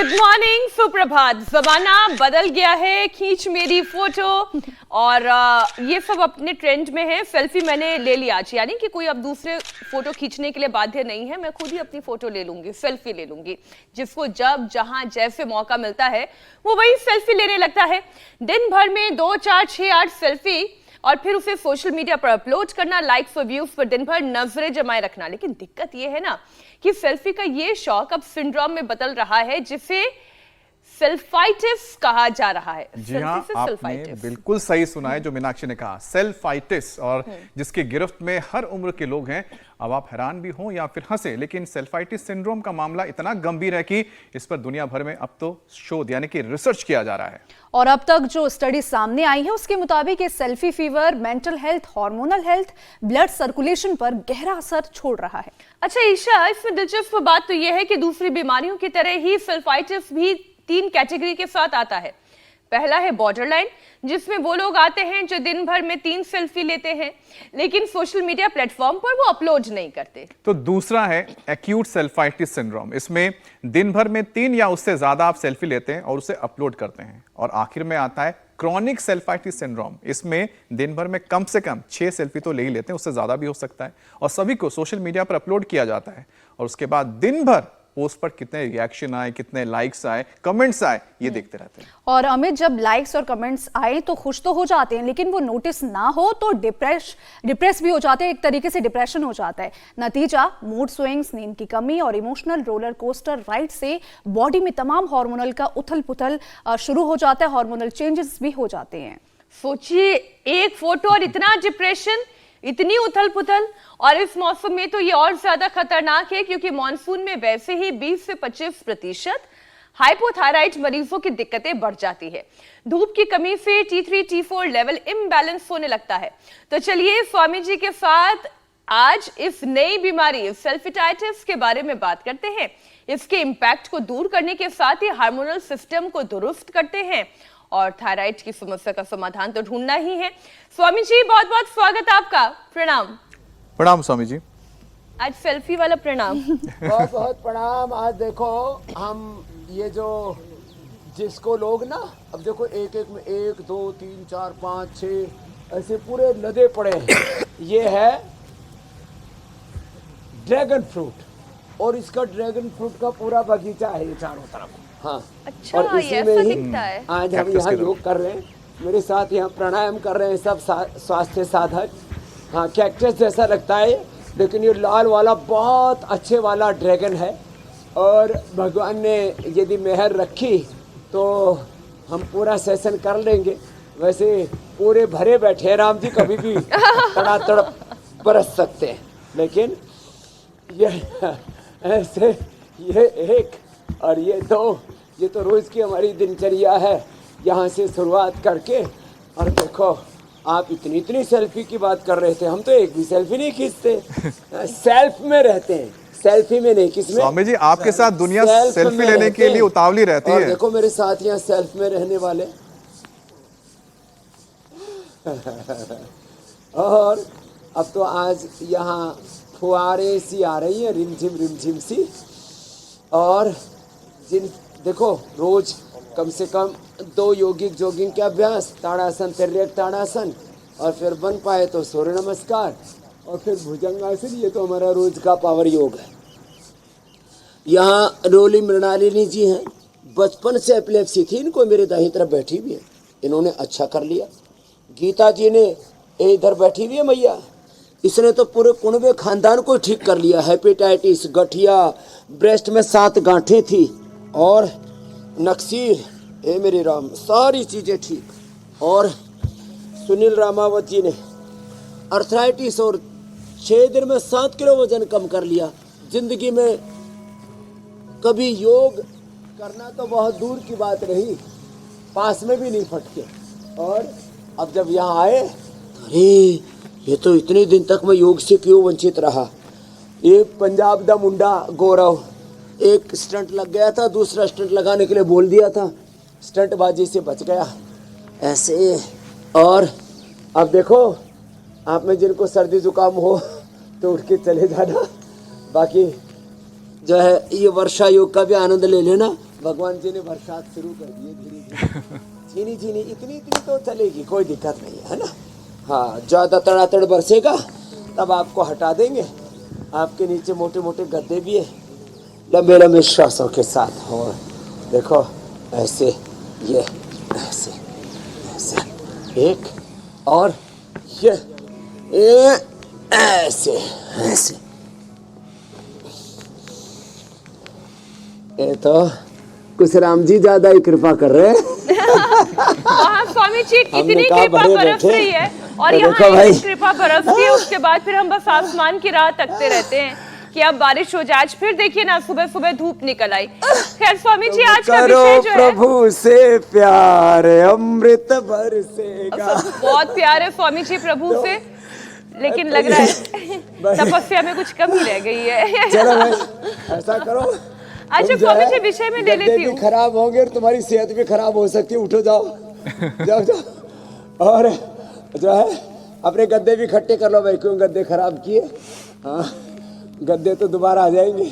Good morning, सुप्रभात। जमाना बदल गया है, खींच मेरी फोटो और ये सब अपने ट्रेंड में है। सेल्फी मैंने ले लिया आज, यानी कि कोई अब दूसरे फोटो खींचने के लिए बाध्य नहीं है। मैं खुद ही अपनी फोटो ले लूंगी, सेल्फी ले लूंगी। जिसको जब जहां जैसे मौका मिलता है वो वही सेल्फी लेने लगता है। दिन भर में 2, 4, 6, 8 सेल्फी और फिर उसे सोशल मीडिया पर अपलोड करना, लाइक्स और व्यूज पर दिन भर नजरें जमाए रखना। लेकिन दिक्कत यह है ना कि सेल्फी का ये शौक अब सिंड्रोम में बदल रहा है, जिसे सेल्फाइटिस कहा जा रहा है। जी हाँ, आपने बिल्कुल सही सुना है जो मीनाक्षी ने कहा, सेल्फाइटिस, और जिसकी गिरफ्त में हर उम्र के लोग हैं। अब आप हैरान भी हों या फिर हंसे, लेकिन सेल्फाइटिस सिंड्रोम का मामला इतना गंभीर है कि इस पर दुनिया भर में अब तो शोध यानी कि रिसर्च किया जा रहा है। और अब तक जो स्टडी सामने आई है उसके मुताबिक ये selfie fever mental health, hormonal health, blood circulation पर गहरा असर छोड़ रहा है। अच्छा ईशा, इसमें दिलचस्प बात तो यह है कि दूसरी बीमारियों की तरह ही सेल्फाइटिस भी 3 कैटेगरी के साथ आता है। पहला है बॉर्डरलाइन, जिसमें वो लोग आते हैं जो दिन भर में 3 सेल्फी लेते हैं लेकिन सोशल मीडिया प्लेटफॉर्म पर वो अपलोड नहीं करते। तो दूसरा है एक्यूट सेल्फाइटिस सिंड्रोम। इसमें दिन भर में 3 या उससे ज्यादा आप सेल्फी लेते हैं और उसे अपलोड करते हैं। और आखिर में आता है क्रॉनिक सेल्फाइटिस सिंड्रोम। इसमें दिन भर में कम से कम 6 सेल्फी तो ले ही लेते हैं, उससे ज्यादा भी हो सकता है, और सभी को सोशल मीडिया पर अपलोड किया जाता है। और उसके बाद दिन भर पोस्ट पर कितने रिएक्शन आए, कितने लाइक्स आए, कमेंट्स आए, ये देखते रहते हैं। और अमित, जब लाइक्स और कमेंट्स आए तो खुश तो हो जाते हैं, लेकिन वो नोटिस ना हो तो डिप्रेस भी हो जाते हैं। एक तरीके से डिप्रेशन हो जाता है। नतीजा मूड स्विंग्स, नींद की कमी और इमोशनल रोलर कोस्टर राइड से बॉडी में तमाम हार्मोनल का उथल पुथल शुरू हो जाता है। हार्मोनल चेंजेस भी हो जाते हैं। सोचिए, एक फोटो और इतना डिप्रेशन, इतनी उथल पुथल। और इस मौसम में तो ये और ज्यादा खतरनाक है, क्योंकि मॉनसून में वैसे ही 20 से 25% हाइपोथायराइड मरीजों की दिक्कतें बढ़ जाती है। धूप की कमी से T3, T4 लेवल इम्बैलेंस होने लगता है। तो चलिए स्वामी जी के साथ आज इस नई बीमारी सेल्फाइटिस के बारे में बात करते हैं। इसके इम्पैक्ट को दूर करने के साथ ही हार्मोनल सिस्टम को दुरुस्त करते हैं और थायराइड की समस्या का समाधान तो ढूंढना ही है। स्वामी जी, बहुत बहुत स्वागत आपका। प्रणाम। प्रणाम स्वामी जी। आज सेल्फी वाला प्रणाम। बहुत बहुत प्रणाम। आज देखो, हम ये जो जिसको लोग ना, अब देखो एक एक में 1, 2, 3, 4, 5, 6 ऐसे पूरे लदे पड़े हैं। ये है ड्रैगन फ्रूट, और इसका ड्रैगन फ्रूट का पूरा बगीचा है ये चारों तरफ। हाँ, अच्छा, और इसी ये में ऐसा ही दिखता है। आज हम यहाँ योग कर रहे हैं, मेरे साथ यहाँ प्राणायाम कर रहे हैं सब स्वास्थ्य साधक। हाँ, कैक्टस जैसा लगता है, लेकिन ये लाल वाला बहुत अच्छे वाला ड्रैगन है। और भगवान ने यदि मेहर रखी तो हम पूरा सेशन कर लेंगे। वैसे पूरे भरे बैठे राम जी, कभी भी तड़ातड़ बरस सकते हैं, लेकिन ये ऐसे ये 1 और ये 2, ये तो रोज की हमारी दिनचर्या है। यहाँ से शुरुआत करके, और देखो आप इतनी सेल्फी की बात कर रहे थे, हम तो एक भी सेल्फी नहीं खींचते। सेल्फ में रहते हैं, सेल्फी में नहीं। किसमें? स्वामी जी, आपके साथ दुनिया सेल्फी लेने के लिए उतावली रहती है। देखो मेरे साथ यहाँ सेल्फ में रहने वाले। और अब तो आज यहाँ फुहारे सी आ रही है, रिमझिम सी। और देखो रोज कम से कम 2 योगिक जॉगिंग के अभ्यास, ताड़ासन, तिर्यक ताड़ासन, और फिर बन पाए तो सूर्य नमस्कार, और फिर भुजंगासन। ये तो हमारा रोज का पावर योग है। यहाँ रोली मृणालिनी जी हैं, बचपन से एपिलेप्सी थी इनको, मेरे दाहिनी तरफ बैठी हुई है, इन्होंने अच्छा कर लिया। गीता जी ने इधर बैठी हुई है मैया, इसने तो पूरे कुनबे खानदान को ठीक कर लिया। हेपेटाइटिस, गठिया, ब्रेस्ट में 7 गांठें थी, और नक्सीर, हे मेरे राम, सारी चीज़ें ठीक। और सुनील रामावत जी ने अर्थराइटिस और 6 दिन में 7 किलो वजन कम कर लिया। जिंदगी में कभी योग करना तो बहुत दूर की बात रही, पास में भी नहीं फटके। और अब जब यहाँ आए, अरे ये तो इतने दिन तक मैं योग से क्यों वंचित रहा। ये पंजाब दा मुंडा गौरव, एक स्टंट लग गया था, दूसरा स्टंट लगाने के लिए बोल दिया था, स्टंटबाजी से बच गया ऐसे। और अब देखो, आप में जिनको सर्दी जुकाम हो तो उठ के चले जाना, बाकी जो है ये वर्षा योग का भी आनंद ले लेना। भगवान जी ने बरसात शुरू कर दी है धीरे धीरे। चीनी चीनी इतनी इतनी तो चलेगी, कोई दिक्कत नहीं है ना। हाँ, ज़्यादा तड़ातड़ बरसेगा तब आपको हटा देंगे। आपके नीचे मोटे मोटे गद्दे भी है, लंबे लंबे श्वासों के साथ। और देखो ऐसे, ये ऐसे ऐसे, एक और ये ऐसे ऐसे। ये तो कुछ राम जी ज्यादा ही कृपा कर रहे हैं। वहाँ स्वामी जी हमने इतनी कहा कृपा बड़े बरस बैठे। रही है और तो यहाँ देखो भाई। इतनी कृपा बरसती है, उसके बाद फिर हम बस आसमान की राह तकते रहते हैं कि अब बारिश हो जाए। आज फिर देखिए ना, सुबह सुबह धूप निकल आई। खैर स्वामी जी, आज का करो विषय जो है, प्रभु से प्यार अमृत बरसेगा। बहुत प्यार है स्वामी जी प्रभु से, लेकिन लग रहा है तपस्या में कुछ कमी रह गई है। चलो भाई, ऐसा करो। अच्छा तुम जो स्वामी है, जी, विषय में ले गद्दे लेती भी हूँ। खराब होंगे और तुम्हारी सेहत भी खराब हो सकती है। उठो, जाओ जाओ जाओ। और जो है अपने गद्दे भी इकट्ठे कर लो भाई, क्यों गद्दे खराब किए। हाँ, गद्दे तो दोबारा आ जाएंगे।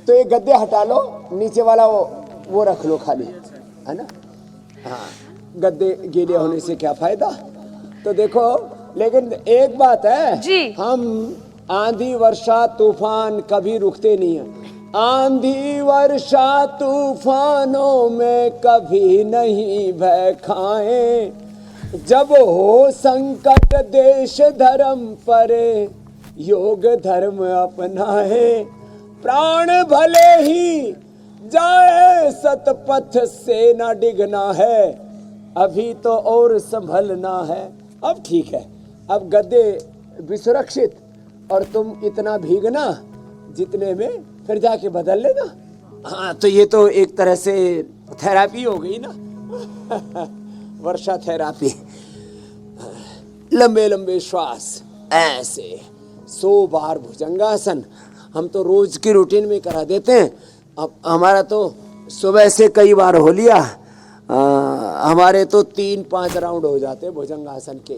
तो ये गद्दे हटा लो, नीचे वाला वो रख लो खाली, है ना। हाँ, गद्दे गीले होने से क्या फायदा। तो देखो, लेकिन एक बात है जी। हम आंधी वर्षा तूफान कभी रुकते नहीं है। आंधी वर्षा तूफानों में कभी नहीं भय खाएं। जब हो संकट देश धर्म पर योग धर्म अपनाए। प्राण भले ही जाए सतपथ से न डिगना है, अभी तो और संभलना है। अब ठीक है, अब गद्दे भी सुरक्षित और तुम इतना भीगना जितने में फिर जाके बदल लेना। हाँ, तो ये तो एक तरह से थेरापी हो गई ना। वर्षा थेरापी। लंबे लंबे श्वास ऐसे 100 बार भुजंगासन हम तो रोज की रूटीन में करा देते हैं। अब हमारा तो सुबह से कई बार हो लिया। हमारे तो 3-5 राउंड हो जाते हैं भुजंगासन के।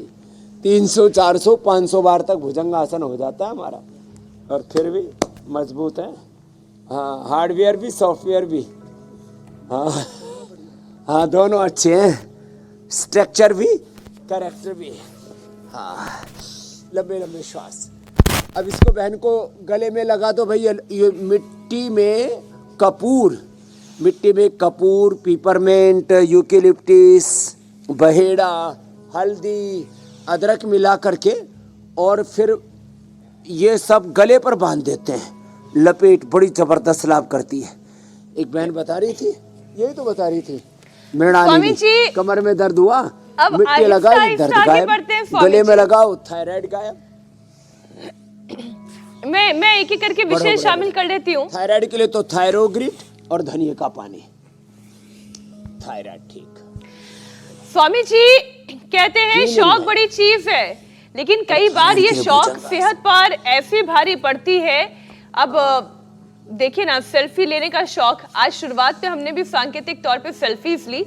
300 400 500 बार तक भुजंगासन हो जाता है हमारा। और फिर भी मजबूत है। हाँ, हार्डवेयर भी सॉफ्टवेयर भी। हाँ हाँ, दोनों अच्छे हैं, स्ट्रक्चर भी कैरेक्टर भी। हाँ, लंबे लंबे श्वास। अब इसको बहन को गले में लगा दो भाई। ये मिट्टी में कपूर, पिपरमेंट, यूकेलिप्टिस, बहेड़ा, हल्दी, अदरक मिला करके और फिर ये सब गले पर बांध देते हैं। लपेट बड़ी जबरदस्त लाभ करती है। एक बहन बता रही थी, यही तो बता रही थी, मृणालिनी, कमर में दर्द हुआ, अब मिट्टी लगाई, दर्द गायब। गले में लगाओ, थायराइड गायब। मैं एक एक करके विषय शामिल कर लेती हूँ। थायराइड के लिए तो थायरोग्रिट और धनिया का पानी। थायराइड ठीक। स्वामी जी कहते हैं शौक बड़ी चीज है, लेकिन कई बार ये शौक सेहत पर ऐसी भारी पड़ती है। अब देखिए ना, सेल्फी लेने का शौक, आज शुरुआत में हमने भी सांकेतिक तौर पे सेल्फीज ली,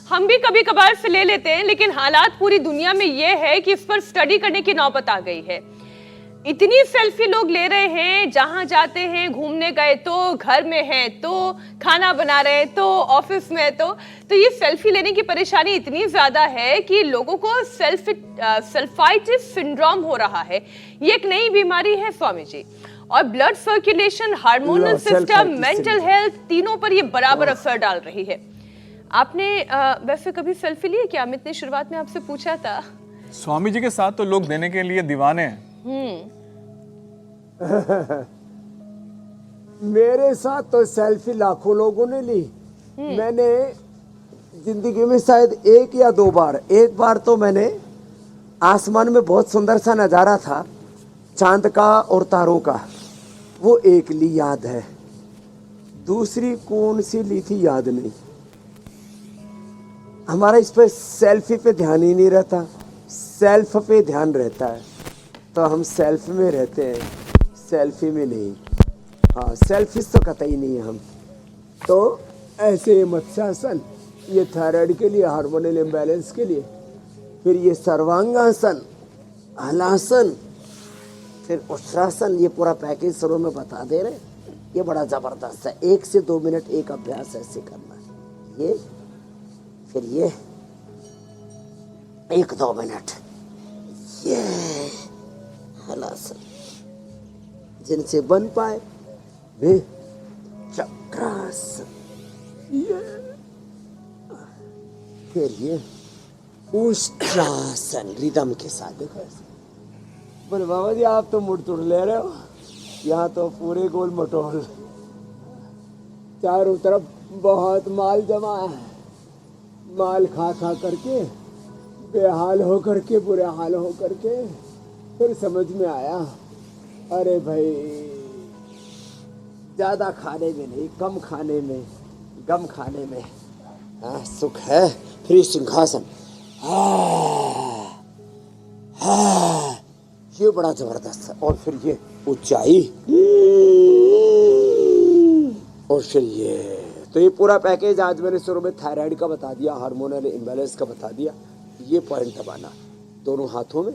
हम भी कभी कभार से ले लेते हैं, लेकिन हालात पूरी दुनिया में ये है कि इस पर स्टडी करने की नौबत आ गई है। इतनी सेल्फी लोग ले रहे हैं, जहां जाते हैं, घूमने गए तो, घर में है तो, खाना बना रहे हैं तो, ऑफिस में है तो ये सेल्फी लेने की परेशानी इतनी ज्यादा है कि लोगों को सेल्फाइटिस सिंड्रोम हो रहा है। ये एक नई बीमारी है स्वामी जी, और blood circulation, hormonal system, mental health, तीनों पर ये बराबर असर डाल रही है। आपने वैसे कभी सेल्फी ली है क्या? अमित ने शुरुआत में आपसे पूछा था। स्वामी जी के साथ तो लोग देने के लिए दीवाने हैं। मेरे साथ तो सेल्फी लाखों लोगों ने ली। मैंने जिंदगी में शायद 1 या 2 बार, एक बार तो मैंने आसमान में बहुत सुंदर सा नजारा था, चांद का और तारों का, वो एक ली याद है। दूसरी कौन सी ली थी याद नहीं। हमारा इस पे सेल्फी पे ध्यान ही नहीं रहता, सेल्फ पे ध्यान रहता है, तो हम सेल्फ में रहते हैं, सेल्फी में नहीं। हाँ, सेल्फिश तो कतई नहीं है हम तो। ऐसे मत्स्यासन, ये थायराइड के लिए, हार्मोनल इम्बैलेंस के लिए। फिर ये सर्वांगासन, हलासन, फिर उत्तरासन, ये पूरा पैकेज शुरू में बता दे रहे, ये बड़ा जबरदस्त है। 1 से 2 मिनट एक अभ्यास ऐसे करना है, ये फिर ये 1-2 मिनट ये हलासन, जिनसे बन पाए वे चक्रासन, ये फिर ये उष्ट्रासन रिदम के साथ। देखो ऐसे बोले बाबा जी आप तो मुड़ तुड़ ले रहे हो, यहाँ तो पूरे गोल मटोल, चारों तरफ बहुत माल जमा है, माल खा खा करके बेहाल हो करके, बुरे हाल हो करके, फिर समझ में आया अरे भाई ज्यादा खाने में नहीं, कम खाने में, गम खाने में सुख है। फिर सिंहासन, ये बड़ा जबरदस्त है। और फिर ये ऊंचाई, और फिर ये, तो ये पूरा पैकेज आज मैंने शुरू में थायराइड का बता दिया, हार्मोनल इम्बैलेंस का बता दिया। ये पॉइंट दबाना दोनों हाथों में,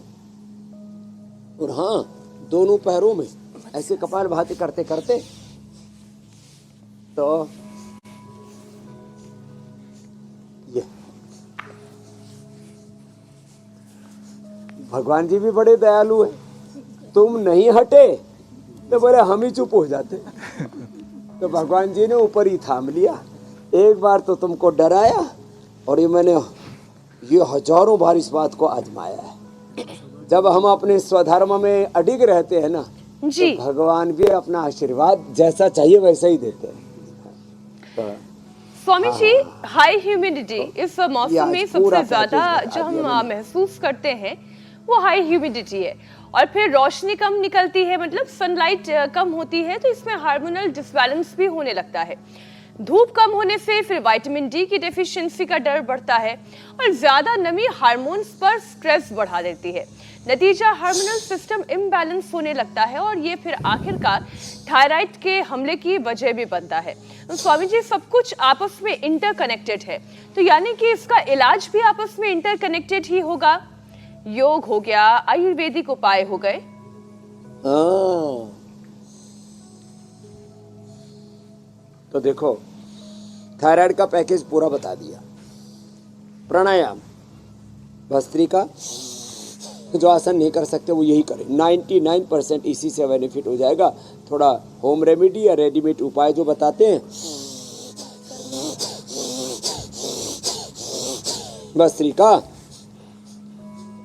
और हाँ दोनों पैरों में, ऐसे कपालभाति करते करते, तो ये भगवान जी भी बड़े दयालु है, तुम नहीं हटे तो बोले हम ही चुप हो जाते, तो भगवान जी ने ऊपर ही थाम लिया। एक बार तो तुमको डराया, और ये मैंने ये हजारों बार इस बात को आजमाया है। जब हम अपने स्वधर्म में अडिग रहते हैं ना, जी तो भगवान भी अपना आशीर्वाद जैसा चाहिए वैसा ही देते हैं। तो स्वामी जी, हाई ह्यूमिडिटी इस मौसम में सबसे ज्यादा जो हम महसूस करते हैं वो हाई ह्यूमिडिटी है, और फिर रोशनी कम निकलती है, मतलब सनलाइट कम होती है, तो इसमें हार्मोनल डिसबैलेंस भी होने लगता है। धूप कम होने से फिर विटामिन डी की डेफिशिएंसी का डर बढ़ता है, और ज्यादा नमी हार्मोन्स पर स्ट्रेस बढ़ा देती है। नतीजा हार्मोनल सिस्टम इम्बैलेंस होने लगता है, और ये फिर आखिरकार थायराइड के हमले की वजह भी बनता है। तो स्वामी जी, सब कुछ आपस में इंटरकनेक्टेड है, तो यानी कि इसका इलाज भी आपस में इंटरकनेक्टेड ही होगा। योग हो गया, आयुर्वेदिक उपाय हो गए। तो देखो थायराइड का पैकेज पूरा बता दिया। प्राणायाम, भस्त्रिका, जो आसन नहीं कर सकते वो यही करें, 99% इसी से बेनिफिट हो जाएगा। थोड़ा होम रेमेडी या रेडीमेड उपाय जो बताते हैं, भस्त्रिका,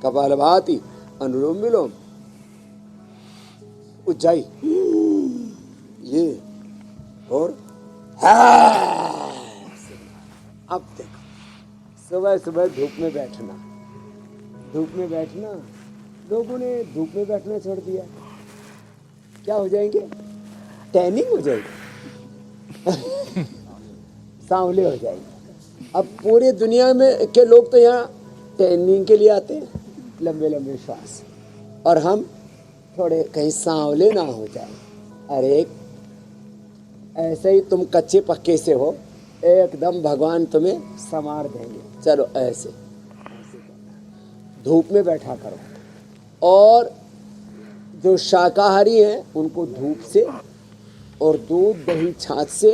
कपालभाति, अनुलोम विलोम, उज्जाई, ये, और अब देखो सुबह सुबह धूप में बैठना, धूप में बैठना, लोगों ने धूप में बैठना छोड़ दिया, क्या हो जाएंगे, टैनिंग हो जाएगी, सांवले हो जाएंगे। अब पूरे दुनिया में के लोग तो यहाँ टैनिंग के लिए आते हैं, लंबे लंबे श्वास, और हम थोड़े कहीं सांवले ना हो जाए। अरे ऐसे ही तुम कच्चे पक्के से हो, एकदम भगवान तुम्हें संवार देंगे। चलो ऐसे धूप में बैठा करो, और जो शाकाहारी हैं उनको धूप से और दूध दही छाछ से,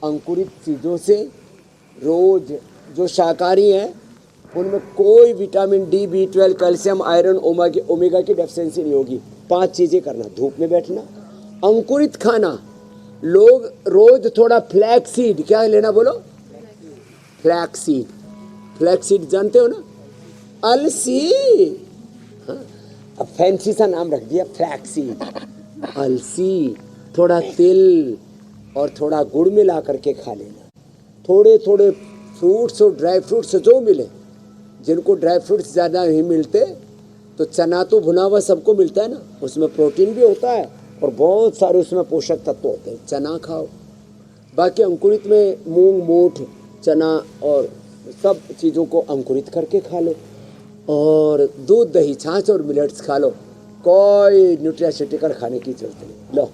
अंकुरित चीज़ों से रोज, जो शाकाहारी हैं उनमें कोई vitamin D, B12, calcium, iron, omega की डेफिशिएंसी नहीं होगी। 5 चीज़ें करना, धूप में बैठना, अंकुरित खाना, लोग रोज थोड़ा फ्लैक्स सीड, क्या लेना बोलो, फ्लैक्स सीड, फ्लैक्स सीड जानते हो ना, अलसी, हाँ अब फैंसी सा नाम रख दिया फ्लैक्स सीड, अलसी, थोड़ा तिल और थोड़ा गुड़ मिला करके खा लेना। थोड़े थोड़े फ्रूट्स और ड्राई फ्रूट्स जो मिले, जिनको ड्राई फ्रूट्स ज़्यादा नहीं मिलते तो चना तो भुना हुआ सबको मिलता है ना, उसमें प्रोटीन भी होता है और बहुत सारे उसमें पोषक तत्व होते हैं, चना खाओ। बाकी अंकुरित में मूंग, मोठ, चना और सब चीज़ों को अंकुरित करके खा लो, और दूध दही छाछ और मिलेट्स खा लो, कोई न्यूट्रास्यूटिकल खाने की जरूरत नहीं। लो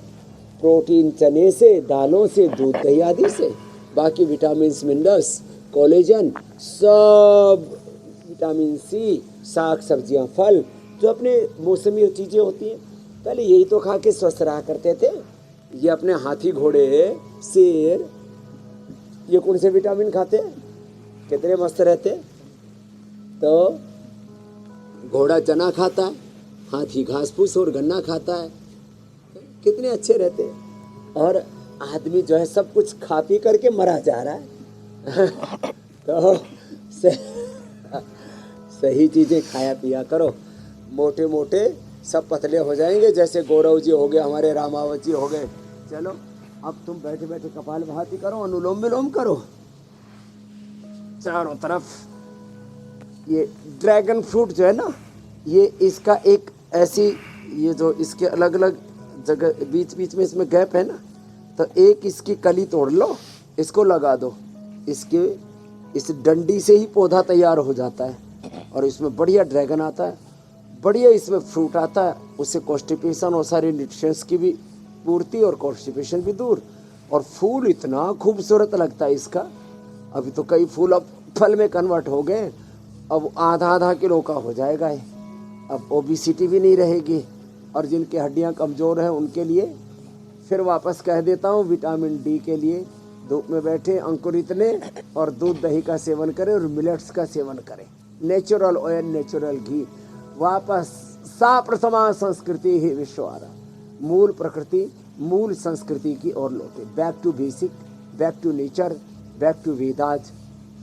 प्रोटीन चने से, दालों से, दूध दही आदि से, बाकी विटामिन, मिनरल्स, कोलेजन, सब विटामिन सी, साग सब्जियां, फल जो अपने मौसमी चीज़ें होती हैं, पहले यही तो खा के स्वस्थ रहा करते थे। ये अपने हाथी घोड़े शेर ये कौन से विटामिन खाते हैं, कितने मस्त रहते। तो घोड़ा चना खाता है, हाथी घास फूस और गन्ना खाता है, कितने अच्छे रहते हैं। और आदमी जो है सब कुछ खा पी करके मरा जा रहा है। तो सही चीजें खाया पिया करो, मोटे मोटे सब पतले हो जाएंगे, जैसे गौरव जी हो गए, हमारे रामावत जी हो गए। चलो अब तुम बैठे बैठे कपालभाति करो, अनुलोम विलोम करो चारों तरफ। ये ड्रैगन फ्रूट जो है ना, ये इसका एक ऐसी, ये जो इसके अलग अलग जगह बीच बीच में इसमें गैप है ना, तो एक इसकी कली तोड़ लो, इसको लगा दो, इसके इस डंडी से ही पौधा तैयार हो जाता है और इसमें बढ़िया ड्रैगन आता है, बढ़िया इसमें फ्रूट आता है। उससे कॉन्स्टिपेशन और सारे न्यूट्रिशंस की भी पूर्ति और कॉन्स्टिपेशन भी दूर। और फूल इतना खूबसूरत लगता है इसका। अभी तो कई फूल अब फल में कन्वर्ट हो गए, अब आधा आधा किलो का हो जाएगा ये। अब ओबिसिटी भी नहीं रहेगी। और जिनकी हड्डियां कमज़ोर हैं उनके लिए फिर वापस कह देता हूँ, विटामिन डी के लिए धूप में बैठे अंकुरित लें और दूध दही का सेवन करें और मिलेट्स का सेवन करें, नेचुरल ऑयल नेचुरल घी। वापस सा प्रथमा संस्कृति ही विश्वारा, मूल प्रकृति मूल संस्कृति की ओर लौटे। Back to basic, back to nature, back to Vedas,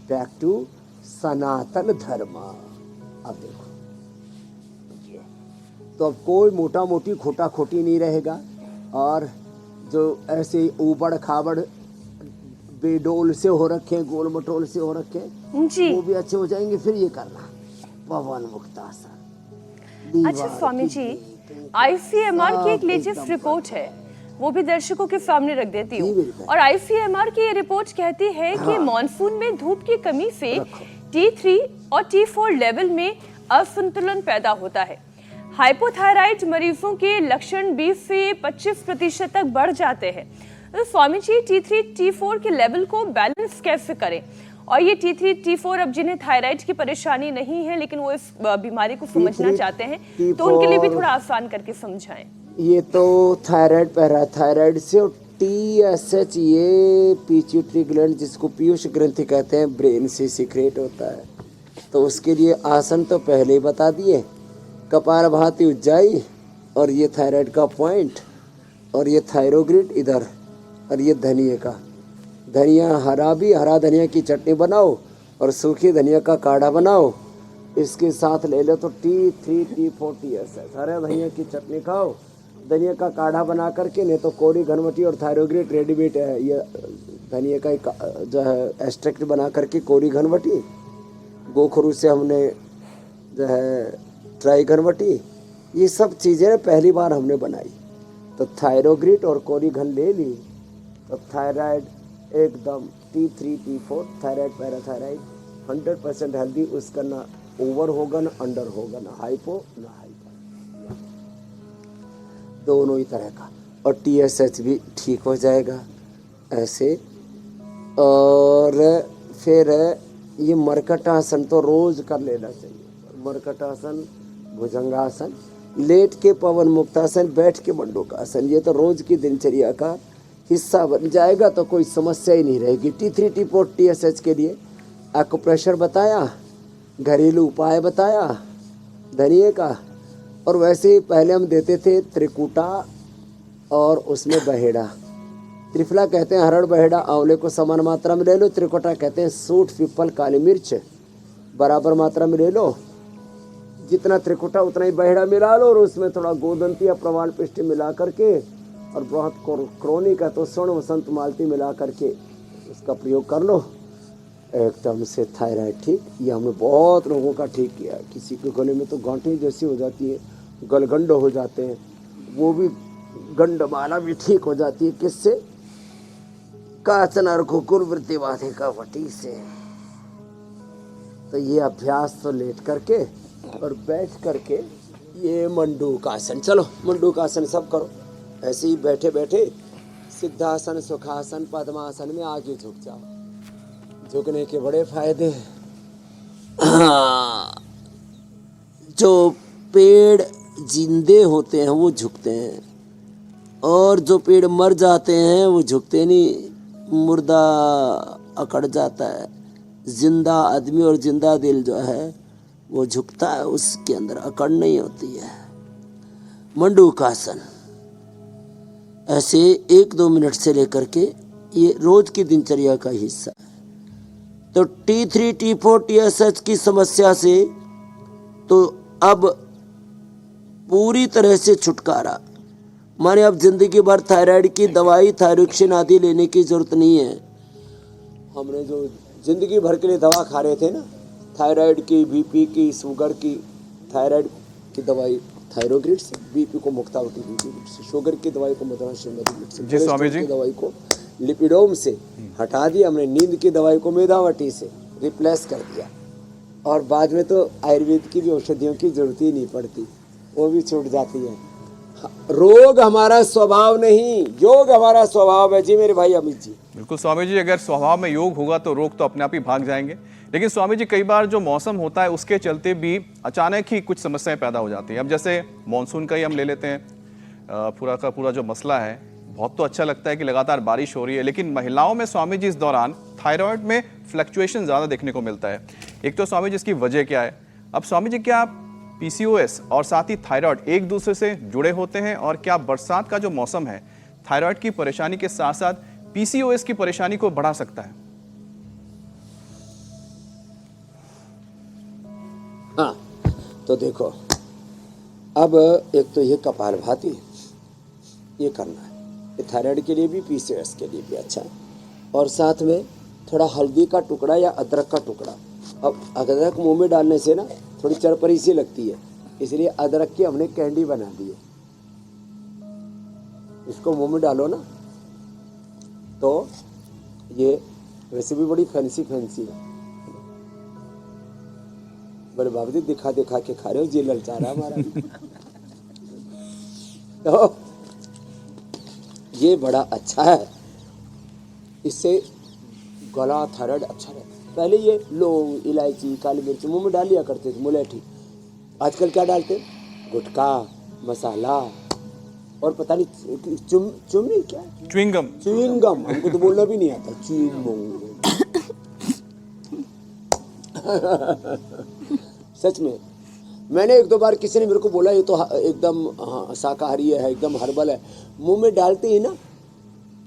back to Sanatan Dharma. अब देखो ये तो अब कोई मोटा मोटी खोटा खोटी नहीं रहेगा। और जो ऐसे ऊबड़ खाबड़ बेडोल से हो रखे, गोल मटोल से हो रखे, जी वो भी अच्छे हो जाएंगे। फिर ये करना पवन मुक्तासन। अच्छा स्वामी जी, आईसीएमआर की एक लेटेस्ट रिपोर्ट है, वो भी दर्शकों के सामने रख देती हूँ। और आईसीएमआर की ये रिपोर्ट कहती है कि मॉनसून में धूप की कमी से T3 और T4 लेवल में असंतुलन पैदा होता है। हाइपोथायराइड मरीजों के लक्षण 20 से 25% तक बढ़ जाते हैं। तो स्वामी जी, T3 T4 के लेवल को बैलेंस कैसे करें? और ये T3 T4 अब जिन्हें थायराइड की परेशानी नहीं है लेकिन वो इस बीमारी को समझना चाहते हैं, तो उनके लिए भी थोड़ा आसान करके समझाएं। ये तो थायराइड पैराथायराइड से, और TSH ये पिट्यूटरी ग्लैंड जिसको पीयूष ग्रंथि कहते हैं, ब्रेन से सीक्रेट होता है। तो उसके लिए आसन तो पहले ही बता दिए, कपालभाति उज्जाई, और ये थायराइड का पॉइंट, और ये थायरोग्रिड इधर, और ये धनिया का धनिया हरा धनिया की चटनी बनाओ और सूखी धनिया का काढ़ा बनाओ, इसके साथ ले लो तो T3 T4 TSH। हरे धनिया की चटनी खाओ, धनिया का काढ़ा बना करके, नहीं तो कोरी घनवटी और थायरोग्रिड रेडीमेड है, ये धनिया का एक जो है एक्सट्रैक्ट बना करके कोरी घनवटी, गोखरू से हमने जो है ट्राई घनवटी, ये सब चीज़ें पहली बार हमने बनाई। तो थायरोग्रिड और कोरी घन ले ली तो थायराइड एकदम T3 T4 thyroid parathyroid 100% healthy. उसका ना ओवर होगा ना अंडर होगा, ना हाइपो ना हाइपर, दोनों ही तरह का। और TSH भी ठीक हो जाएगा ऐसे। और फिर ये मरकटासन तो रोज कर लेना चाहिए। मरकटासन, भुजंगासन, लेट के पवन मुक्तासन, बैठ के मंडूकासन, ये तो रोज की दिनचर्या का हिस्सा बन जाएगा, तो कोई समस्या ही नहीं रहेगी। T3 T4 TSH के लिए एक्यूप्रेशर बताया, घरेलू उपाय बताया धनिए का। और वैसे पहले हम देते थे त्रिकुटा और उसमें बहेड़ा। त्रिफला कहते हैं हरड़ बहेड़ा आंवले को समान मात्रा में ले लो, त्रिकुटा कहते हैं सूट पीपल काली मिर्च बराबर मात्रा में ले लो। जितना त्रिकुटा उतना ही बहेड़ा मिला लो, और उसमें थोड़ा गोदंती या प्रवाल पिष्टि मिला करके, और बहुत क्रोनिक है तो स्वर्ण वसंत मालती मिला करके उसका प्रयोग कर लो, एकदम से थायराइड ठीक। ये हमने बहुत लोगों का ठीक किया है। किसी के गले में तो गांठें जैसी हो जाती है, गलगंड हो जाते हैं, वो भी गंडमाला भी ठीक हो जाती है। किससे? काचन और कुकुर वृत्ति बाधिका वटी से। तो ये अभ्यास तो लेट करके और बैठ करके ये मंडूकासन, चलो मंडूकासन सब करो। ऐसे ही बैठे बैठे सिद्धासन, सुखासन, पद्मासन में आगे झुक जाओ। झुकने के बड़े फायदे हैं। जो पेड़ जिंदे होते हैं वो झुकते हैं, और जो पेड़ मर जाते हैं वो झुकते नहीं, मुर्दा अकड़ जाता है। जिंदा आदमी और जिंदा दिल जो है वो झुकता है, उसके अंदर अकड़ नहीं होती है। मंडूकासन ऐसे 1-2 मिनट से लेकर के ये रोज की दिनचर्या का हिस्सा है। तो T3 T4 TSH की समस्या से तो अब पूरी तरह से छुटकारा। माने अब जिंदगी भर थायराइड की दवाई, थायरोक्सिन आदि लेने की जरूरत नहीं है। हमने जो जिंदगी भर के लिए दवा खा रहे थे ना, थायराइड की, बीपी की, शुगर की, थायराइड की दवाई थायरोग्रिड से, बीपी को मुक्तावती ग्रिड से, शुगर की दवाई को मदराश्रमदी से, जी स्वामी जी, की दवाई को लिपिडोम से हटा दिया हमने, नींद की दवाई को मेदावटी से रिप्लेस कर दिया, और बाद में तो आयुर्वेद की भी औषधियों की जरूरत ही नहीं पड़ती, वो भी छूट जाती है। रोग हमारा स्वभाव नहीं, योग हमारा स्वभाव है जी मेरे भाई अमित जी। बिल्कुल स्वामी जी, अगर स्वभाव में योग होगा तो रोग तो अपने आप ही भाग जाएंगे। लेकिन स्वामी जी, कई बार जो मौसम होता है उसके चलते भी अचानक ही कुछ समस्याएं पैदा हो जाती हैं। अब जैसे मानसून का ही हम ले लेते हैं, पूरा का पूरा जो मसला है, बहुत तो अच्छा लगता है कि लगातार बारिश हो रही है, लेकिन महिलाओं में स्वामी जी इस दौरान थायराइड में फ्लक्चुएशन ज़्यादा देखने को मिलता है। एक तो स्वामी जी इसकी वजह क्या है? अब स्वामी जी, क्या PCOS और साथ ही थायराइड एक दूसरे से जुड़े होते हैं, और क्या बरसात का जो मौसम है थायराइड की परेशानी के साथ साथ PCOS की परेशानी को बढ़ा सकता है? हाँ, तो देखो, अब एक तो ये कपालभाति ये करना है, ये थायराइड के लिए भी, PCOS के लिए भी अच्छा है। और साथ में थोड़ा हल्दी का टुकड़ा या अदरक का टुकड़ा। अब अदरक मुंह में डालने से ना थोड़ी चरपरी सी लगती है, इसलिए अदरक की हमने कैंडी बना दी है। इसको मुंह में डालो ना तो ये वैसे भी बड़ी फैंसी है। बड़े बाबू जी दिखा के खा रहे हो, जी ललचा रहा हमारा। तो ये बड़ा अच्छा है, इससे गला, थायराइड अच्छा रहता है। पहले ये लौंग, इलायची, काली मिर्च मुंह में डाल लिया करते थे, मुलेठी। आजकल क्या डालते? गुटखा, मसाला, और पता नहीं चुम्मी क्या, च्युइंगम। हमको तो बोलना भी नहीं आता, च्युइंगम। सच में मैंने 1-2 बार किसी ने मेरे को बोला ये तो एकदम शाकाहारी है, एकदम हर्बल है। मुंह में डालते ही ना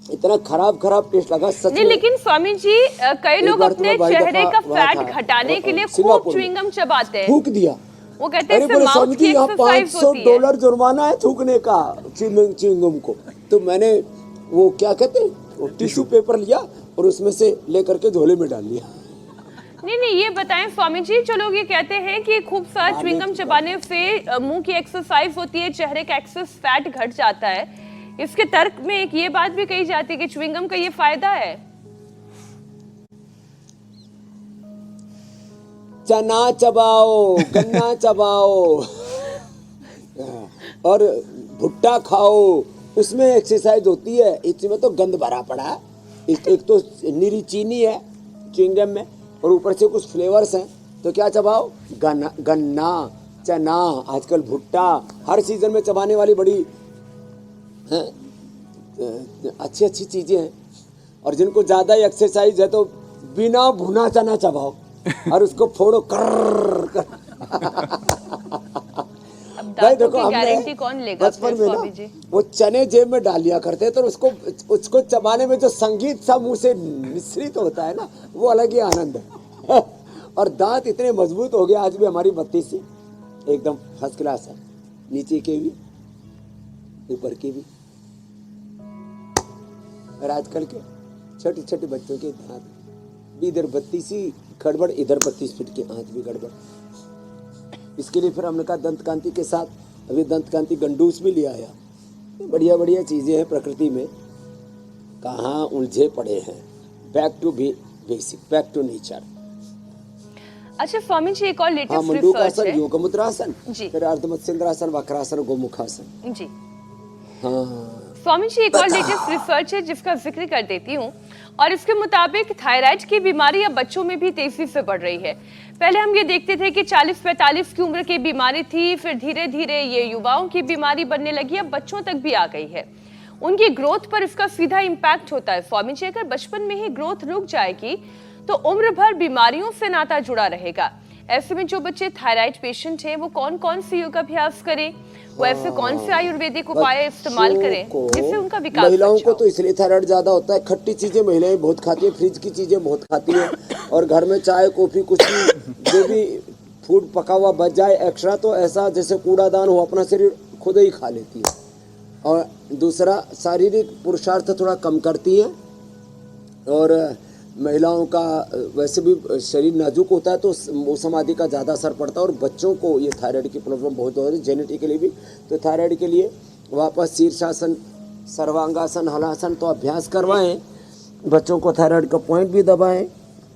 इतना खराब टेस्ट लगा, सच में। लेकिन स्वामी जी, कई लोग अपने चेहरे का फैट घटाने के लिए खूब च्युइंगम चबाते हैं, थूक दिया। वो कहते हैं इससे माउथ की यहाँ एक्सरसाइज होती है। $500 जुर्माना है थूकने का च्युइंगम को। तो मैंने वो क्या कहते हैं, वो टिश्यू पेपर लिया और उसमें से लेकर के झोले में डाल लिया। नहीं, ये बताएं स्वामी जी, जो लोग ये कहते हैं कि खूब सारा च्युइंगम चबाने से मुंह की एक्सरसाइज होती है, चेहरे का एक्सेस फैट घट जाता है, इसके तर्क में एक ये बात भी कही जाती है कि च्युइंगम का ये फायदा है। चना चबाओ, गन्ना चबाओ और भुट्टा खाओ, उसमें एक्सरसाइज होती है। इसमें तो गंद भरा पड़ा है। एक तो निरी चीनी है च्युइंगम में, और ऊपर से कुछ फ्लेवर्स हैं। तो क्या चबाओ? गन्ना, चना, आजकल भुट्टा, हर सीजन में चबाने वाली बड़ी अच्छी चीजें हैं। और जिनको ज्यादा एक्सरसाइज है तो बिना भुना चना चबाओ और उसको फोड़ो कर। भाई देखो, गारंटी कौन लेगा? बचपन में ना वो चने जेब में डाल लिया करते, तो उसको चबाने में जो संगीत सा मुंह से मिश्रित होता है ना, वो अलग ही आनंद है। और दांत इतने मजबूत हो गए आज भी हमारी 32 एकदम फर्स्ट क्लास है, नीचे के भी ऊपर के भी। और आजकल के छोटे बच्चों के दांत भी इधर 32 गड़बड़, इधर 32 फीट के आंत भी गड़बड़। इसके लिए फिर हमने कहा दंत कांति के साथ अभी दंत कांति गंडूस भी ले आया। बढ़िया चीजें हैं प्रकृति में, कहाँ उलझे पड़े हैं। Back to basic, back to nature. अच्छा स्वामी जी, एक और लेटेस्ट रिसर्च है। मंडूकासन, योग मुद्रासन, फिर अर्धमत्स्येंद्रासन, वक्रासन, गोमुखासन। जी हाँ स्वामी जी, एक और लेटेस्ट रिसर्च है जिसका जिक्र कर देती हूँ, और इसके मुताबिक थायराइड की बीमारी अब बच्चों में भी तेजी से बढ़ रही है। पहले हम ये देखते थे कि 40-45 की उम्र की बीमारी थी, फिर धीरे धीरे ये युवाओं की बीमारी बनने लगी, अब बच्चों तक भी आ गई है। उनकी ग्रोथ पर इसका सीधा इंपैक्ट होता है। स्वामी जी, अगर बचपन में ही ग्रोथ रुक जाएगी तो उम्र भर बीमारियों से नाता जुड़ा रहेगा। ऐसे में जो बच्चे थायराइड पेशेंट हैं, वो कौन कौन से योग अभ्यास करें, वो ऐसे कौन से आयुर्वेदिक उपाय इस्तेमाल करें जिससे उनका विकास महिलाओं अच्छा को तो इसलिए थायराइड ज्यादा होता है, खट्टी चीजें महिलाएं बहुत खाती है, फ्रिज की चीजें बहुत खाती है, और घर में चाय कॉफी कुछ भी जो भी फूड पका हुआ बच जाए एक्स्ट्रा तो ऐसा जैसे कूड़ादान हो अपना शरीर खुद ही खा लेती है। और दूसरा शारीरिक पुरुषार्थ थोड़ा कम करती है, और महिलाओं का वैसे भी शरीर नाजुक होता है तो मौसम आदि का ज़्यादा असर पड़ता है, और बच्चों को ये थायराइड की प्रॉब्लम बहुत हो रही है जेनेटिकली भी। तो थायराइड के लिए वापस शीर्षासन, सर्वांगासन, हलासन तो अभ्यास करवाएं, बच्चों को थायराइड का पॉइंट भी दबाएं।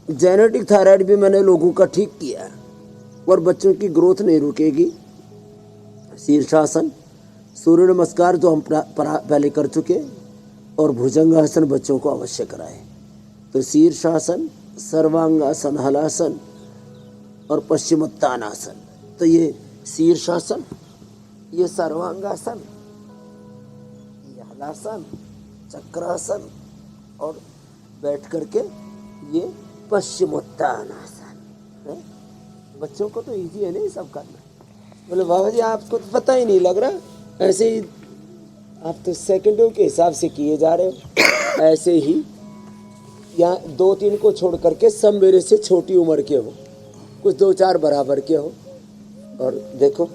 जेनेटिक थायराइड भी मैंने लोगों का ठीक किया है और बच्चों की ग्रोथ नहीं रुकेगी। शीर्षासन, सूर्य नमस्कार जो हम पहले कर चुके, और भुजंगासन बच्चों को अवश्य कराएं। तो शीर्षासन, सर्वांगासन, हलासन और पश्चिमोत्तानासन। तो ये शीर्षासन, ये सर्वांगासन, ये हलासन, चक्रासन, और बैठ करके ये पश्चिमोत्तानासन है। बच्चों को तो इजी है नहीं सब करना। बोले बाबा जी आपको तो पता ही नहीं लग रहा, ऐसे ही आप तो सेकंडों के हिसाब से किए जा रहे हो। ऐसे ही यहाँ 2-3 को छोड़ करके सब मेरे से छोटी उम्र के हो, कुछ 2-4 बराबर के हो, और देखो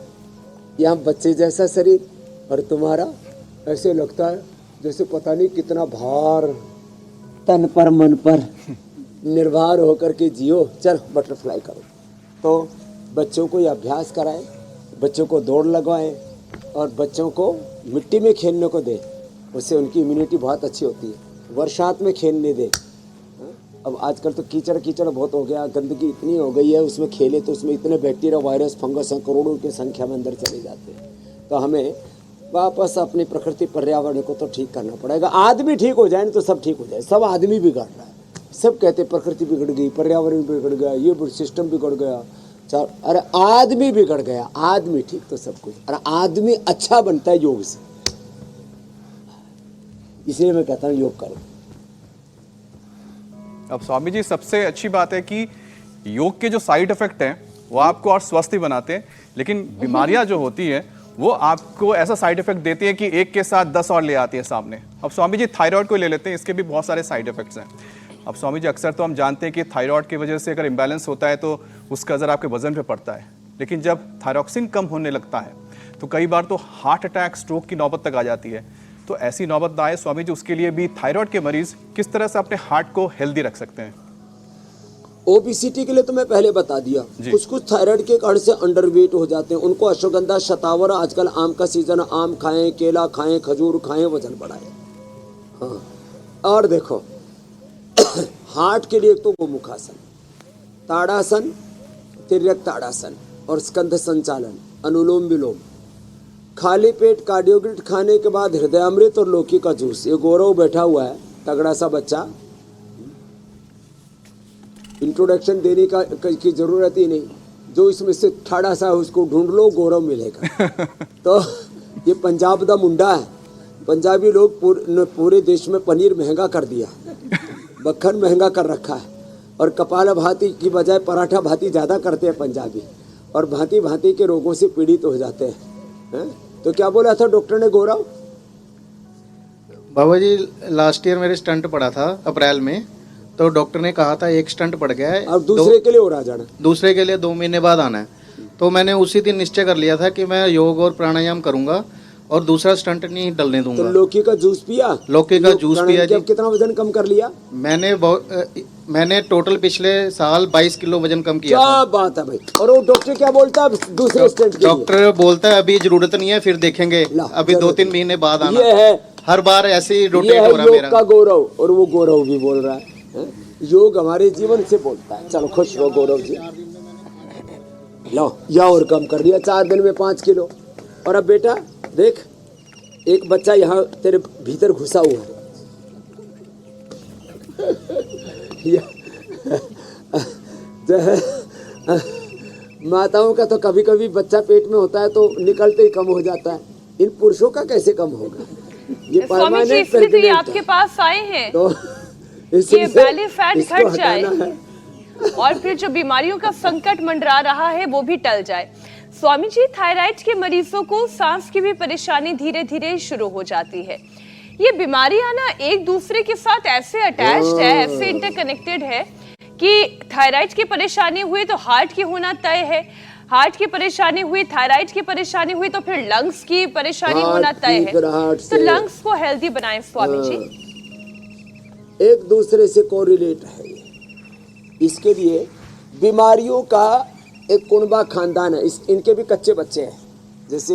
यहाँ बच्चे जैसा शरीर, और तुम्हारा ऐसे लगता है जैसे पता नहीं कितना भार तन पर मन पर निर्भर होकर के जियो। चल बटरफ्लाई करो। तो बच्चों को ये अभ्यास कराएं, बच्चों को दौड़ लगवाएं, और बच्चों को मिट्टी में खेलने को दें, उससे उनकी इम्यूनिटी बहुत अच्छी होती है। बरसात में खेलने दें। अब आजकल तो कीचड़ कीचड़ बहुत हो गया, गंदगी इतनी हो गई है, उसमें खेले तो उसमें इतने बैक्टीरिया, वायरस, फंगस करोड़ों की संख्या में अंदर चले जाते हैं। तो हमें वापस अपनी प्रकृति पर्यावरण को तो ठीक करना पड़ेगा। आदमी ठीक हो जाए तो सब ठीक हो जाए। सब आदमी बिगड़ रहा है, सब कहते प्रकृति बिगड़ गई, पर्यावरण बिगड़ गया, ये सिस्टम बिगड़ गया। अरे आदमी बिगड़ गया, आदमी ठीक तो सब कुछ। अरे आदमी अच्छा बनता है योग से, इसलिए मैं कहता हूँ योग करो। अब स्वामी जी, सबसे अच्छी बात है कि योग के जो साइड इफेक्ट हैं वो आपको और स्वस्थ बनाते हैं, लेकिन बीमारियां जो होती हैं वो आपको ऐसा साइड इफेक्ट देती है कि एक के साथ 10 और ले आती है सामने। अब स्वामी जी थायराइड को ले लेते हैं, इसके भी बहुत सारे साइड इफेक्ट्स हैं। अब स्वामी जी, अक्सर तो हम जानते हैं कि थायराइड की वजह से अगर इम्बैलेंस होता है तो उसका असर आपके वजन पे पड़ता है, लेकिन जब थायरॉक्सिन कम होने लगता है तो कई बार तो हार्ट अटैक, स्ट्रोक की नौबत तक आ जाती है। तो ऐसी नौबत ना आए स्वामी जी, उसके लिए भी थायराइड के मरीज किस तरह से अपने हार्ट को हेल्दी रख सकते हैं? ओबेसिटी के लिए तो मैं पहले बता दिया। कुछ थायराइड के कारण से अंडरवेट हो जाते हैं, उनको अश्वगंधा, शतावर, आजकल आम का सीजन, आम खाएं, केला खाएं, खजूर खाएं, वजन बढ़ाएं। हाँ, और देखो हार्ट के लिए एक तो गोमुखासन, ताड़ासन, तिर्यक ताड़ासन और स्कंध संचालन, अनुलोम विलोम। खाली पेट कार्डियोग्रिड खाने के बाद हृदयामृत और लौकी का जूस। ये गौरव बैठा हुआ है, तगड़ा सा बच्चा, इंट्रोडक्शन देने की जरूरत ही नहीं, जो इसमें से ठाड़ा सा है उसको ढूंढ लो, गौरव मिलेगा। तो ये पंजाब दा मुंडा है। पंजाबी लोग पूरे देश में पनीर महंगा कर दिया, मक्खन महंगा कर रखा है, और कपाल भाती की बजाय पराठा भाती ज़्यादा करते हैं पंजाबी, और भांति भांति के रोगों से पीड़ित हो जाते हैं। तो क्या बोला था डॉक्टर ने गौरव? बाबा जी, लास्ट ईयर मेरे स्टंट पड़ा था अप्रैल में, तो डॉक्टर ने कहा था एक स्टंट पड़ गया है, और दूसरे के लिए और आ जाना, दूसरे के लिए 2 महीने बाद आना है। तो मैंने उसी दिन निश्चय कर लिया था कि मैं योग और प्राणायाम करूंगा और दूसरा स्टंट नहीं डलने दूंगा। तो लौकी का जूस पिया? लौकी का जूस पिया जी। कितना वजन कम कर लिया? मैंने टोटल पिछले साल 22 किलो वजन कम किया। क्या बात है भाई। और वो डॉक्टर क्या बोलता है दूसरे स्टेट के लिए? डॉक्टर बोलता है अभी जरूरत नहीं है, फिर देखेंगे, अभी 2-3 महीने बाद आना। ये है, हर बार ऐसे ही रोटेट हो रहा है मेरा। योग का गौरव, और वो गौरव भी बोल रहा है, योग हमारे जीवन से बोलता है। चलो खुश रहो गौरव जी। लो, या और कम कर दिया 4 दिन में 5 किलो। और अब बेटा देख, एक बच्चा यहाँ तेरे भीतर घुसा हुआ है। माताओं का तो कभी कभी बच्चा पेट में होता है तो निकलते ही कम हो जाता है, इन पुरुषों का कैसे कम होगा? ये स्वामी जी, इसलिए तो ये आपके पास आए हैं तो कि बैली फैट घट जाए और फिर जो बीमारियों का संकट मंडरा रहा है वो भी टल जाए। स्वामी जी, थायराइड के मरीजों को सांस की भी परेशानी धीरे धीरे शुरू हो जाती है। ये बीमारियां ना एक दूसरे के साथ ऐसे अटैच्ड है, ऐसे इंटरकनेक्टेड है कि थायराइड की परेशानी हुई तो हार्ट की होना तय है, हार्ट की परेशानी हुई, थायराइड की परेशानी हुई तो फिर लंग्स की परेशानी होना तय है। तो लंग्स को हेल्दी बनाएं स्वामी जी। एक दूसरे से कोरिलेट है। इसके लिए बीमारियों का एक कुनबा खानदान है, इनके भी कच्चे बच्चे हैं। जैसे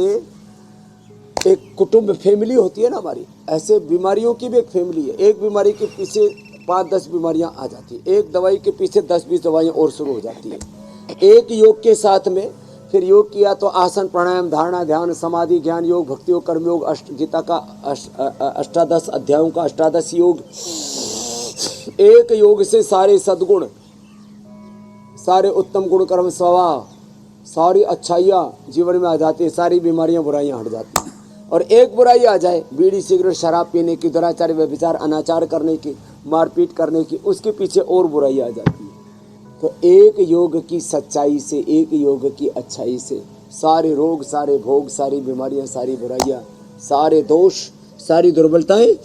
एक कुटुंब फैमिली होती है ना हमारी, ऐसे बीमारियों की भी एक फैमिली है। एक बीमारी के पीछे 5-10 बीमारियां आ जाती है, एक दवाई के पीछे 10-20 दवाइयां और शुरू हो जाती है। एक योग के साथ में फिर योग किया तो आसन, प्राणायाम, धारणा, ध्यान, समाधि, ज्ञान योग, भक्ति योग, कर्म योग, गीता का 18 अध्यायों का 18 योग। एक योग से सारे सद्गुण, सारे उत्तम गुण, कर्म, स्वभाव, सारी अच्छाइयाँ जीवन में आ जाती है, सारी बीमारियां, बुराइयां हट जाती हैं। और एक बुराई आ जाए, बीड़ी, सिगरेट, शराब पीने की, दुराचार, व्यभिचार, अनाचार करने की, मारपीट करने की, उसके पीछे और बुराई आ जाती है। तो एक योग की सच्चाई से, एक योग की अच्छाई से सारे रोग, सारे भोग, सारी बीमारियां, सारी बुराइयां, सारे दोष, सारी दुर्बलताएं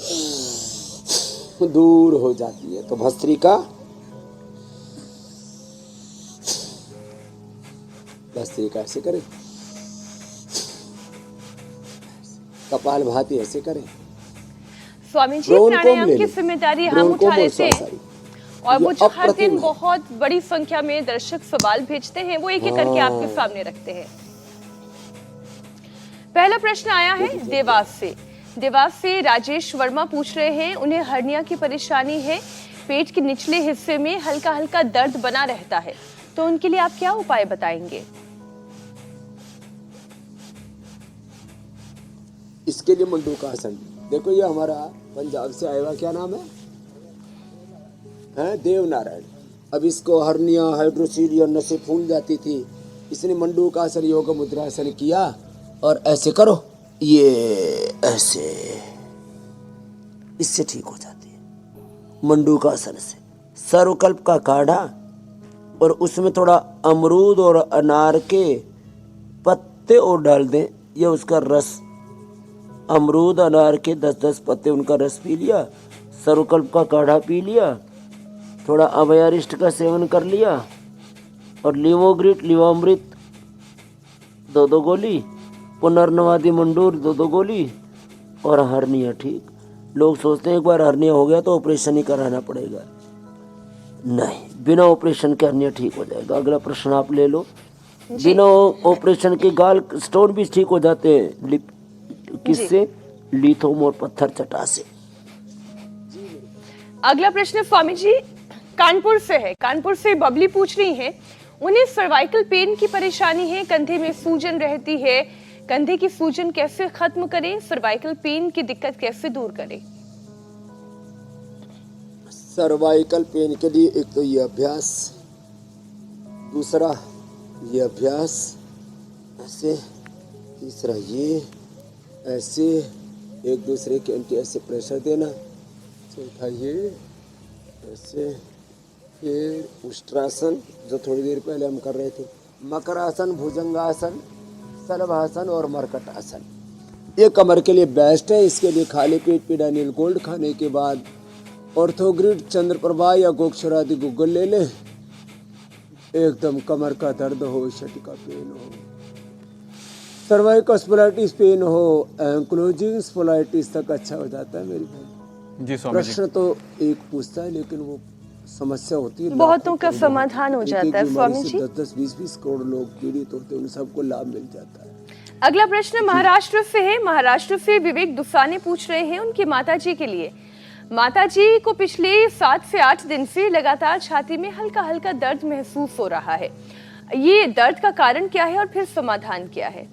दूर हो जाती है। तो भस्त्रिका ऐसे करें, कपाल भाती ऐसे करें। स्वामी जी, प्राणायाम की जिम्मेदारी हम उठा लेते हैं और वो जो हर दिन बहुत बड़ी संख्या में दर्शक सवाल भेजते हैं वो एक एक करके आपके सामने रखते हैं। पहला प्रश्न आया है देवास से राजेश वर्मा पूछ रहे हैं, उन्हें हर्निया की परेशानी है, पेट के निचले हिस्से में हल्का हल्का दर्द बना रहता है, तो उनके लिए आप क्या उपाय बताएंगे? इसके लिए मंडूका आसन। देखो ये हमारा पंजाब से आया हुआ, क्या नाम है देव नारायण। अब इसको हर्निया, हाइड्रोसील, नसें फूल जाती थी, इसने मंडूका आसन, योग मुद्रासन किया और ऐसे करो, ये ऐसे, इससे ठीक हो जाती है मंडूका आसन से। सर्वकल्प का काढ़ा और उसमें थोड़ा अमरूद और अनार के पत्ते और डाल दें, या उसका रस, अमरूद अनार के 10-10 पत्ते, उनका रस पी लिया, सर्वकल्प का काढ़ा पी लिया, थोड़ा अभयारिष्ट का सेवन कर लिया, और लीवोग्रिट, लीवामृत 2-2 गोली, पुनर्नवादी मंडूर 2-2 गोली, और हर्निया ठीक। लोग सोचते हैं एक बार हर्निया हो गया तो ऑपरेशन ही कराना पड़ेगा। नहीं, बिना ऑपरेशन के हर्निया ठीक हो जाएगा। अगला प्रश्न आप ले लो। बिना ऑपरेशन के गाल स्टोन भी ठीक हो जाते हैं। किससे? लिथोम और पत्थर चटा से। अगला प्रश्न स्वामी जी कानपुर से है। कानपुर से बबली पूछ रही हैं, उन्हें सर्वाइकल पेन की परेशानी है, कंधे में सूजन रहती है, कंधे की सूजन कैसे खत्म करें, सर्वाइकल पेन की दिक्कत कैसे दूर करें? सर्वाइकल पेन के लिए एक तो ये अभ्यास, दूसरा ये अभ्यास ऐसे, तीसरा ये ऐसे, एक दूसरे के अंटे ऐसे प्रेशर देना, चौथा ये ऐसे, फिर उष्ट्रासन जो थोड़ी देर पहले हम कर रहे थे, मकरासन, भुजंगासन, सलभासन और मरकट आसन। ये कमर के लिए बेस्ट है। इसके लिए खाली पेट पिडानियल गोल्ड खाने के बाद ऑर्थोग्रिड, चंद्रप्रभा या गोक्षरादि गूगल ले लें। एकदम कमर का दर्द हो, शट का पेन हो, सर्वाइकल स्पोलाइटिस पेन हो, एंक्लोजिंग स्पोलाइटिस तक अच्छा हो जाता है मेरी बहन। जी स्वामी जी। प्रश्न तो एक पूछता है लेकिन वो समस्या होती है, बहुतों का समाधान हो जाता है स्वामी जी। 10-10, 20-20 करोड़ लोग पीड़ित होते हैं, उन सबको लाभ मिल जाता है। अगला प्रश्न महाराष्ट्र से है। महाराष्ट्र से विवेक दुसाने पूछ रहे हैं, उनकी माताजी के लिए। माताजी को पिछले 7 से 8 दिन से लगातार छाती में हल्का हल्का दर्द महसूस हो रहा है। ये दर्द का कारण क्या है और फिर समाधान क्या है?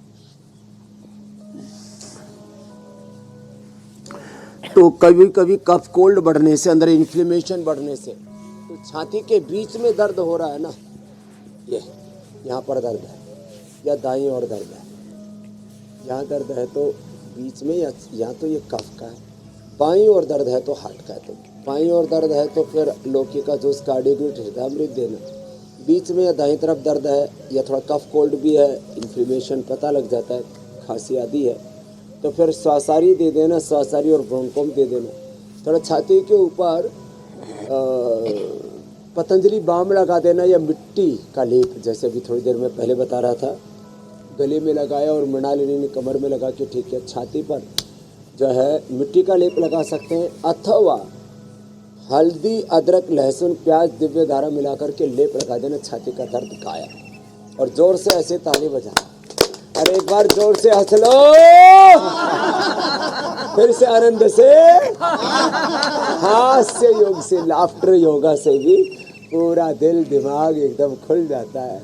तो कभी कभी कफ कोल्ड बढ़ने से, अंदर इन्फ्लेमेशन बढ़ने से, तो छाती के बीच में दर्द हो रहा है ना, ये यहाँ पर दर्द है या दाईं ओर दर्द है, यहाँ दर्द है तो बीच में या तो ये कफ का है, बाईं ओर दर्द है तो हार्ट का है, तो बाईं ओर दर्द है तो फिर लौकी का जूस कार्डियोग्रिट हृदयामृत देना, बीच में या दाईं तरफ दर्द है या थोड़ा कफ कोल्ड भी है, इन्फ्लेमेशन पता लग जाता है, खांसी आदि है तो फिर स्वासारी दे देना, स्वासारी और ब्रोंकोम दे देना। थोड़ा छाती के ऊपर पतंजलि बाम लगा देना या मिट्टी का लेप, जैसे अभी थोड़ी देर में पहले बता रहा था, गले में लगाया और मृणालिनी ने कमर में लगा के ठीक है, छाती पर जो है मिट्टी का लेप लगा सकते हैं, अथवा हल्दी अदरक लहसुन प्याज दिव्य धारा मिलाकर के लेप लगा देना, छाती का दर्द गायब। और जोर से ऐसे ताली बजाना, अरे एक बार जोर से हंस लो, फिर से आनंद से, हास्य योग से, लाफ्टर योगा से भी पूरा दिल दिमाग एकदम खुल जाता है।